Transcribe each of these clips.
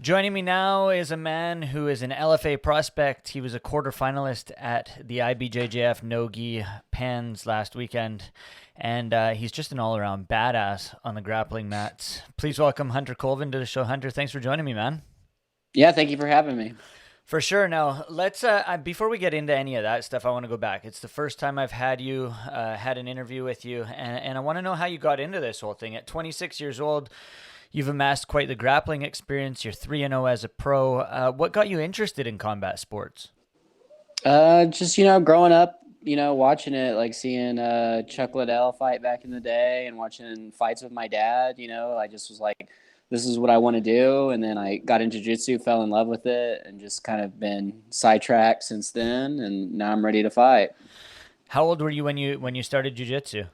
Joining me now is a man who is an LFA prospect. He was a quarterfinalist at the IBJJF No-Gi Pans last weekend, and he's just an all-around badass on the grappling mats. Please welcome Hunter Colvin to the show. Hunter, thanks for joining me, man. Yeah, thank you for having me. For sure. Now, let's before we get into any of that stuff, I want to go back. It's the first time I've had an interview with you, and I want to know how you got into this whole thing. At 26 years old, you've amassed quite the grappling experience. You're 3-0 as a pro. What got you interested in combat sports? Just growing up, watching it, like seeing Chuck Liddell fight back in the day, and watching fights with my dad. I just was like, this is what I want to do. And then I got into jiu-jitsu, fell in love with it, and just kind of been sidetracked since then. And now I'm ready to fight. How old were you when you started jiu-jitsu?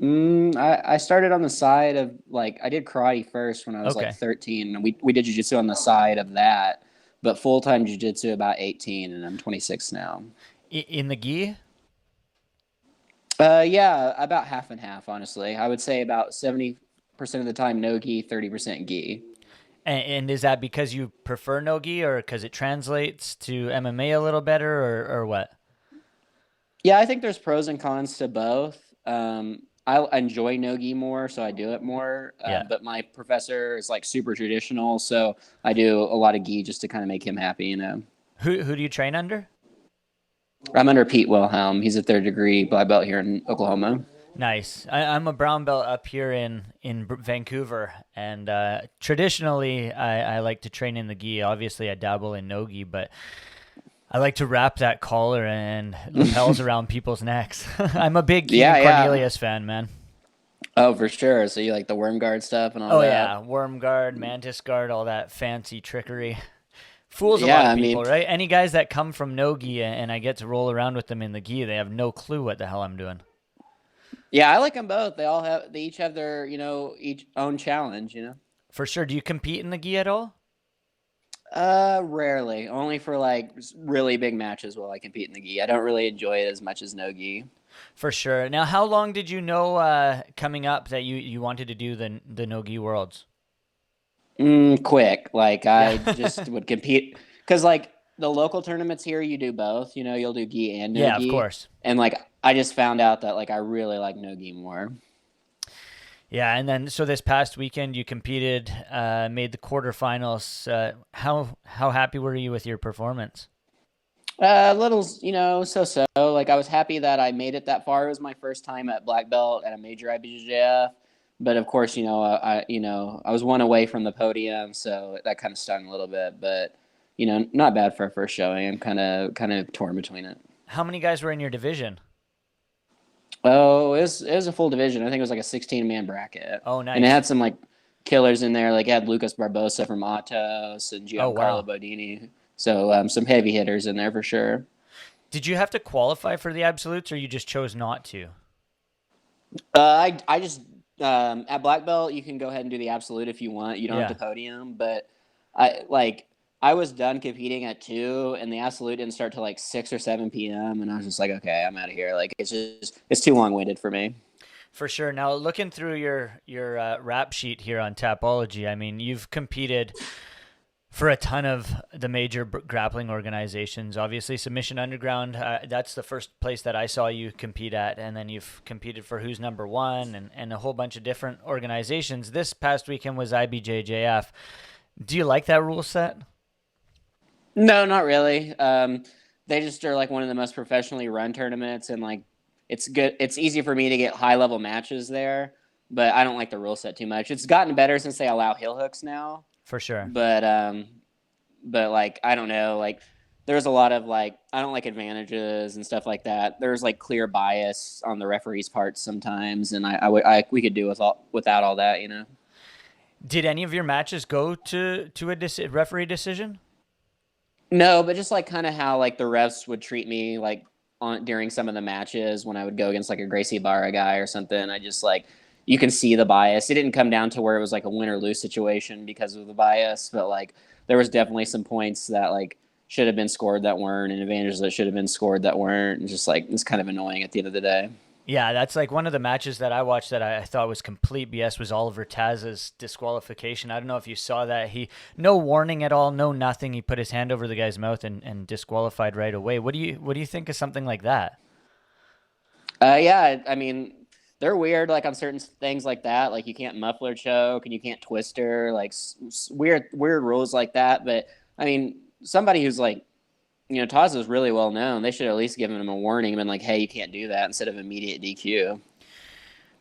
I started on the side of I did karate first when I was Okay. like 13, and we did jiu-jitsu on the side of that, but full-time jiu-jitsu about 18, and I'm 26 now. In the gi? Yeah, about half and half, honestly. I would say about 70% of the time no gi, 30% gi. And is that because you prefer no-gi or because it translates to MMA a little better or what? Yeah, I think there's pros and cons to both. I enjoy no-gi more, so I do it more. Yeah. But my professor is like super traditional, so I do a lot of gi just to kind of make him happy. Who do you train under? I'm under Pete Wilhelm. He's a third degree black belt here in Oklahoma. Nice. I'm a brown belt up here in Vancouver, and traditionally I like to train in the gi. Obviously, I dabble in no-gi, but I like to wrap that collar and lapels around people's necks. I'm a big Keenan Cornelius fan, man. Oh, for sure. So you like the worm guard stuff and all Oh that? yeah, worm guard, mantis guard, all that fancy trickery. Fools a lot of people, right? Any guys that come from no-gi and I get to roll around with them in the gi, they have no clue what the hell I'm doing. Yeah, I like them both. They each have their, each own challenge. For sure. Do you compete in the gi at all? Rarely. Only for like really big matches will I compete in the gi. I don't really enjoy it as much as no gi. For sure. Now, how long did you know coming up that you wanted to do the no-gi worlds? Quick. Like I just would compete because like the local tournaments here, you do both. You'll do gi and no gi. Yeah, of course. And like I just found out that like I really like no gi more. Yeah, and then so this past weekend you competed, made the quarterfinals. How happy were you with your performance? A little, so-so. Like I was happy that I made it that far. It was my first time at black belt at a major IBJJF. But of course, I was one away from the podium, so that kind of stung a little bit. But not bad for a first showing. I'm kind of torn between it. How many guys were in your division? Oh, it was a full division. I think it was like a 16-man bracket. Oh, nice. And it had some like killers in there. Like it had Lucas Barbosa from Atos and Giancarlo Bodini. So some heavy hitters in there for sure. Did you have to qualify for the absolutes, or you just chose not to? I just at black belt you can go ahead and do the absolute if you want. You don't have to podium, but I was done competing at 2, and the absolute didn't start till like 6 or 7 p.m. And I was just like, okay, I'm out of here. Like it's too long-winded for me. For sure. Now, looking through your rap sheet here on Tapology, I mean, you've competed for a ton of the major grappling organizations. Obviously, Submission Underground, that's the first place that I saw you compete at, and then you've competed for Who's Number One and a whole bunch of different organizations. This past weekend was IBJJF. Do you like that rule set? No, not really. They just are like one of the most professionally run tournaments, and like it's good. It's easy for me to get high-level matches there, but I don't like the rule set too much. It's gotten better since they allow heel hooks now. For sure. But like I don't know, like there's a lot of like I don't like advantages and stuff like that. There's like clear bias on the referee's part sometimes, and we could do without all that. Did any of your matches go to a referee decision? No, but just like kind of how like the refs would treat me like during some of the matches when I would go against like a Gracie Barra guy or something. I just like you can see the bias. It didn't come down to where it was like a win or lose situation because of the bias, but like there was definitely some points that like should have been scored that weren't, and advantages that should have been scored that weren't, and just like it's kind of annoying at the end of the day. Yeah, that's like one of the matches that I watched that I thought was complete BS was Oliver Tazza's disqualification. I don't know if you saw that. He no warning at all, no nothing. He put his hand over the guy's mouth and disqualified right away. What do you think of something like that? Yeah, I mean, they're weird, like on certain things like that. Like you can't muffler choke and you can't twister, like weird rules like that. But I mean, somebody who's like, Taz is really well known. They should at least given him a warning and been like, "Hey, you can't do that," instead of immediate DQ.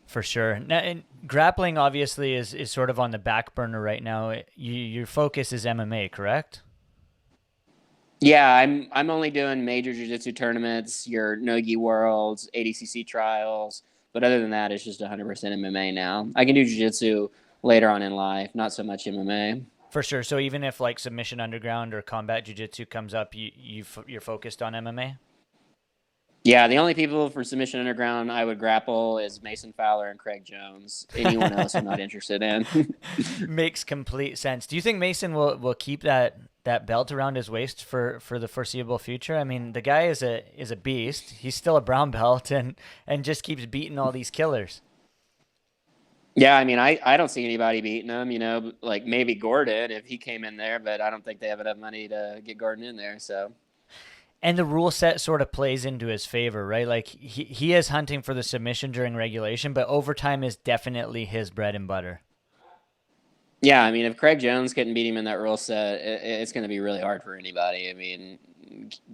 For sure. Now, and grappling obviously is sort of on the back burner right now. Your focus is MMA, correct? Yeah, I'm only doing major jiu-jitsu tournaments, your no-gi worlds, ADCC trials, but other than that, it's just 100% MMA now. I can do jiu-jitsu later on in life, not so much MMA. For sure. So even if like submission underground or combat jiu-jitsu comes up, you're focused on MMA? Yeah, the only people for submission underground I would grapple is Mason Fowler and Craig Jones. Anyone else I'm not interested in. Makes complete sense. Do you think Mason will keep that belt around his waist for the foreseeable future? I mean, the guy is a beast. He's still a brown belt and just keeps beating all these killers. Yeah, I mean, I don't see anybody beating him, like maybe Gordon if he came in there, but I don't think they have enough money to get Gordon in there. So, And the rule set sort of plays into his favor, right? Like he is hunting for the submission during regulation, but overtime is definitely his bread and butter. yeah, I mean, if Craig Jones couldn't beat him in that rule set, it's going to be really hard for anybody. I mean,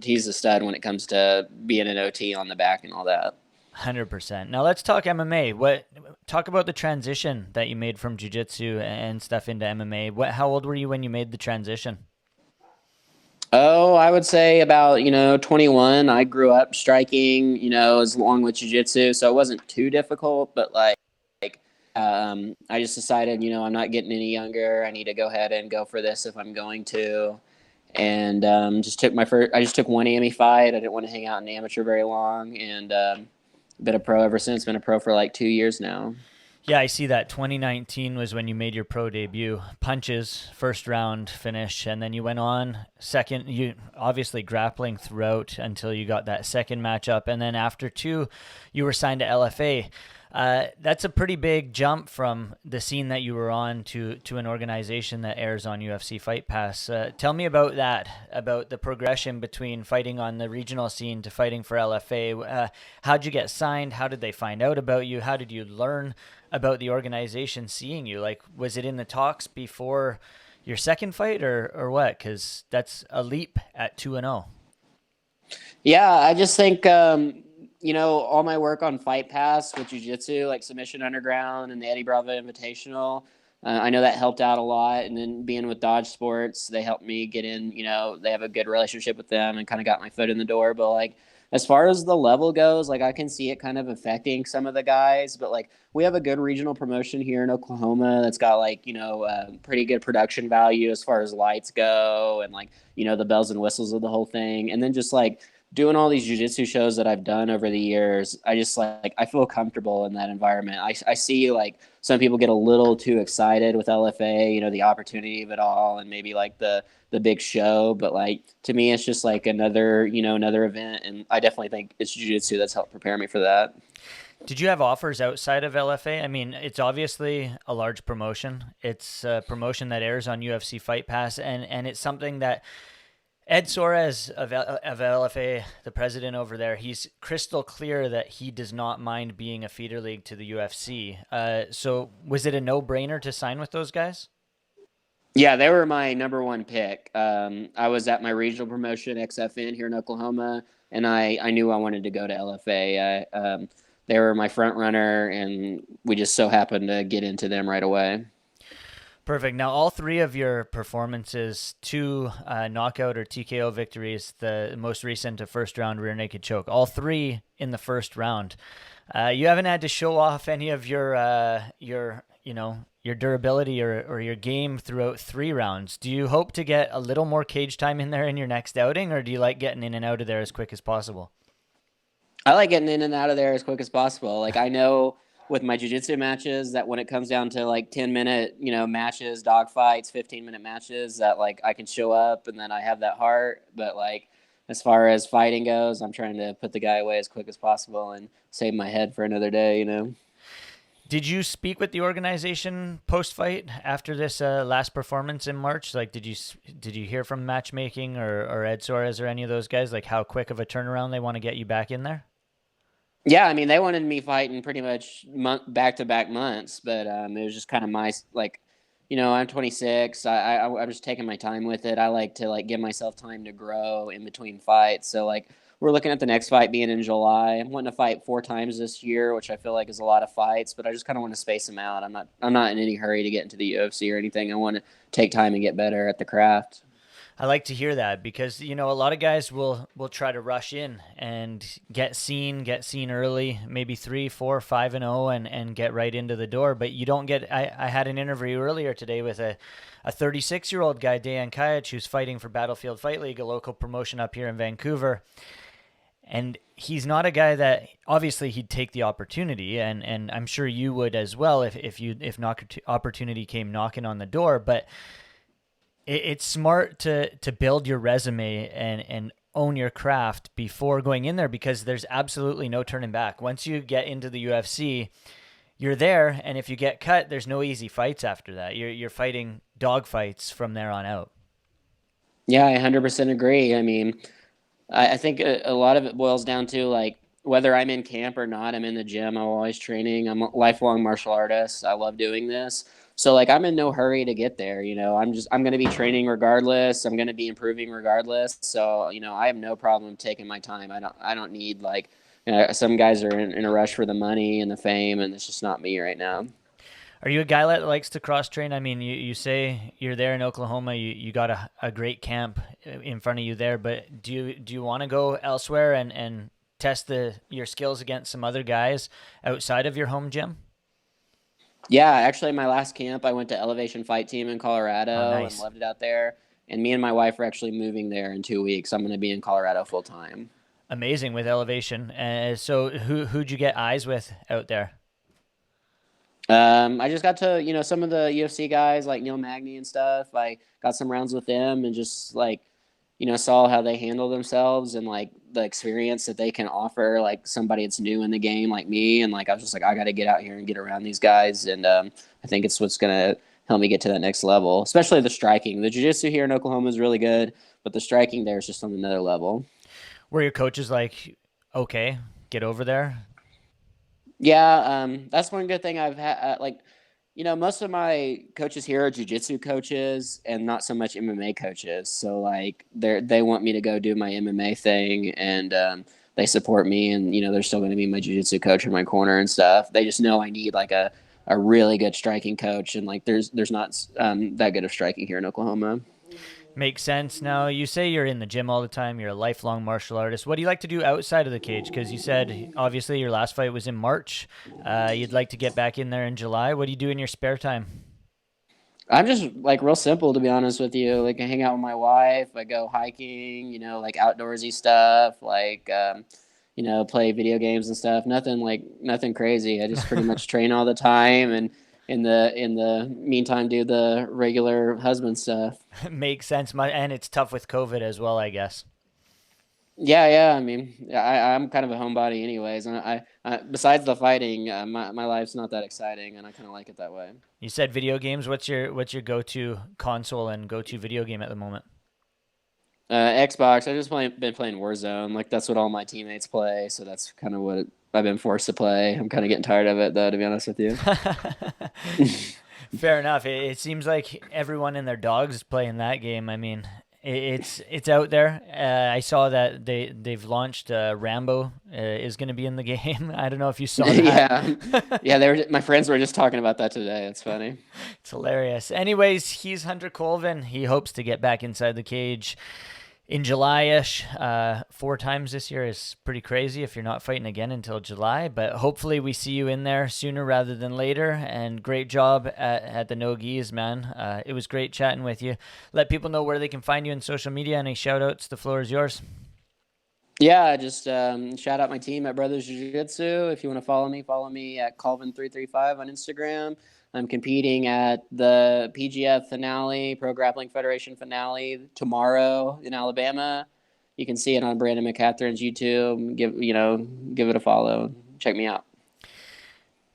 he's a stud when it comes to being an OT on the back and all that. 100%. Now let's talk MMA. Talk about the transition that you made from jiu-jitsu and stuff into MMA. How old were you when you made the transition? Oh, I would say about, 21. I grew up striking, as long with jiu-jitsu, so it wasn't too difficult, but I just decided, I'm not getting any younger. I need to go ahead and go for this if I'm going to. And I just took one AMI fight. I didn't want to hang out in amateur very long, and been a pro ever since. Been a pro for like 2 years now. Yeah, I see that 2019 was when you made your pro debut. Punches, first round finish, and then you went on second. You obviously grappling throughout until you got that second matchup, and then after two, you were signed to LFA. That's a pretty big jump from the scene that you were on to an organization that airs on UFC Fight Pass. Tell me about that, about the progression between fighting on the regional scene to fighting for LFA. How'd you get signed? How did they find out about you? How did you learn about the organization seeing you? Like, was it in the talks before your second fight or what? Because that's a leap at 2-0. Yeah, I just think all my work on Fight Pass with Jiu-Jitsu, like Submission Underground and the Eddie Bravo Invitational, I know that helped out a lot. And then being with Dodge Sports, they helped me get in. They have a good relationship with them and kind of got my foot in the door. But like as far as the level goes, like I can see it kind of affecting some of the guys. But like we have a good regional promotion here in Oklahoma that's got like pretty good production value as far as lights go and like the bells and whistles of the whole thing. And then just like doing all these jiu-jitsu shows that I've done over the years, I just like I feel comfortable in that environment. I see like some people get a little too excited with LFA, the opportunity of it all and maybe like the big show, but like to me it's just like another event, and I definitely think it's jiu-jitsu that's helped prepare me for that. Did you have offers outside of LFA? I mean, it's obviously a large promotion. It's a promotion that airs on UFC Fight Pass, and it's something that Ed Soares of LFA, the president over there, he's crystal clear that he does not mind being a feeder league to the UFC. So was it a no-brainer to sign with those guys? Yeah, they were my number one pick. I was at my regional promotion, XFN, here in Oklahoma, and I knew I wanted to go to LFA. They were my front runner, and we just so happened to get into them right away. Perfect. Now, all three of your performances, two knockout or TKO victories, the most recent, a first round rear naked choke, all three in the first round. You haven't had to show off any of your durability or your game throughout 3 rounds. Do you hope to get a little more cage time in there in your next outing, or do you like getting in and out of there as quick as possible? I like getting in and out of there as quick as possible. Like I know with my jiu-jitsu matches that when it comes down to like 10-minute, matches, dog fights, 15-minute matches that like I can show up and then I have that heart. But like as far as fighting goes, I'm trying to put the guy away as quick as possible and save my head for another day, you know. Did you speak with the organization post fight after this last performance in March? Like, did you hear from matchmaking or Ed Suarez or any of those guys? Like, how quick of a turnaround they want to get you back in there? Yeah, I mean, they wanted me fighting pretty much back-to-back months, but it was just kind of my like, you know, I'm 26. I'm just taking my time with it. I like to like give myself time to grow in between fights. So like, we're looking at the next fight being in July. I'm wanting to fight 4 times this year, which I feel like is a lot of fights, but I just kind of want to space them out. I'm not in any hurry to get into the UFC or anything. I want to take time and get better at the craft. I like to hear that because a lot of guys will try to rush in and get seen early, maybe 3, 4, 5-0, and get right into the door. But you don't get. I had an interview earlier today with a 36-year-old guy, Dejan Kajic, who's fighting for Battlefield Fight League, a local promotion up here in Vancouver. And he's not a guy that obviously he'd take the opportunity, and I'm sure you would as well if not opportunity came knocking on the door, but it's smart to build your resume and own your craft before going in there because there's absolutely no turning back. Once you get into the UFC, you're there, and if you get cut, there's no easy fights after that. You're fighting dog fights from there on out. Yeah, I 100% agree. I mean, I think a lot of it boils down to like whether I'm in camp or not, I'm in the gym. I'm always training. I'm a lifelong martial artist. I love doing this. So like I'm in no hurry to get there. You know, I'm going to be training regardless. I'm going to be improving regardless. So you know, I have no problem taking my time. I don't need like some guys are in a rush for the money and the fame, and it's just not me right now. Are you a guy that likes to cross train? I mean, you say you're there in Oklahoma. You got a great camp in front of you there, but do you want to go elsewhere and test your skills against some other guys outside of your home gym? Yeah, actually, my last camp, I went to Elevation Fight Team in Oh, Colorado and nice. loved it out there. And me and my wife are actually moving there in 2 weeks. I'm going to be in Colorado full time. Amazing with elevation. So who'd you get eyes with out there? I just got to, some of the UFC guys like Neil Magny and stuff. I got some rounds with them and just like, saw how they handle themselves and like the experience that they can offer like somebody that's new in the game like me. And like, I was just like, I got to get out here and get around these guys. And I think it's what's going to help me get to that next level, especially the striking. The jiu-jitsu here in Oklahoma is really good, but the striking there is just on another level. Were your coaches like, okay, get over there? Yeah, that's one good thing I've had. Like, most of my coaches here are jujitsu coaches and not so much MMA coaches. So like, they want me to go do my MMA thing, and they support me. And they're still going to be my jujitsu coach in my corner and stuff. They just know I need like a really good striking coach, and like, there's not that good of striking here in Oklahoma. Makes sense. Now, you say you're in the gym all the time. You're a lifelong martial artist. What do you like to do outside of the cage? Because you said, obviously, your last fight was in March. You'd like to get back in there in July. What do you do in your spare time? I'm just like real simple to be honest with you. Like I hang out with my wife, I go hiking, like outdoorsy stuff, like play video games and stuff. Nothing crazy. I just pretty much train all the time and in the meantime do the regular husband stuff. Makes sense. And it's tough with COVID as well, I guess. Yeah, yeah. I mean, I'm kind of a homebody anyways, and I besides the fighting, my life's not that exciting, and I kind of like it that way. You said video games. What's your go-to console and go-to video game at the moment? Xbox. Been playing Warzone. Like that's what all my teammates play. So that's kind of what I've been forced to play. I'm kind of getting tired of it though, to be honest with you. Fair enough. It seems like everyone and their dogs is playing that game. I mean, it's out there. I saw that they've launched Rambo is going to be in the game. I don't know if you saw Yeah, that. yeah. My friends were just talking about that today. It's funny. It's hilarious. Anyways, he's Hunter Colvin. He hopes to get back inside the cage in July-ish. 4 times this year is pretty crazy if you're not fighting again until July, but hopefully we see you in there sooner rather than later. And great job at the No-Gis, man. It was great chatting with you. Let people know where they can find you in social media. Any shout outs? The floor is yours. Yeah, just shout out my team at Brothers Jiu Jitsu. If you want to follow me at Colvin335 on Instagram. I'm competing at the PGF finale, Pro Grappling Federation finale tomorrow in Alabama. You can see it on Brandon McCatherine's YouTube. Give it a follow. Check me out.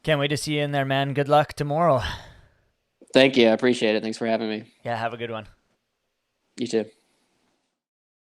Can't wait to see you in there, man. Good luck tomorrow. Thank you. I appreciate it. Thanks for having me. Yeah, have a good one. You too.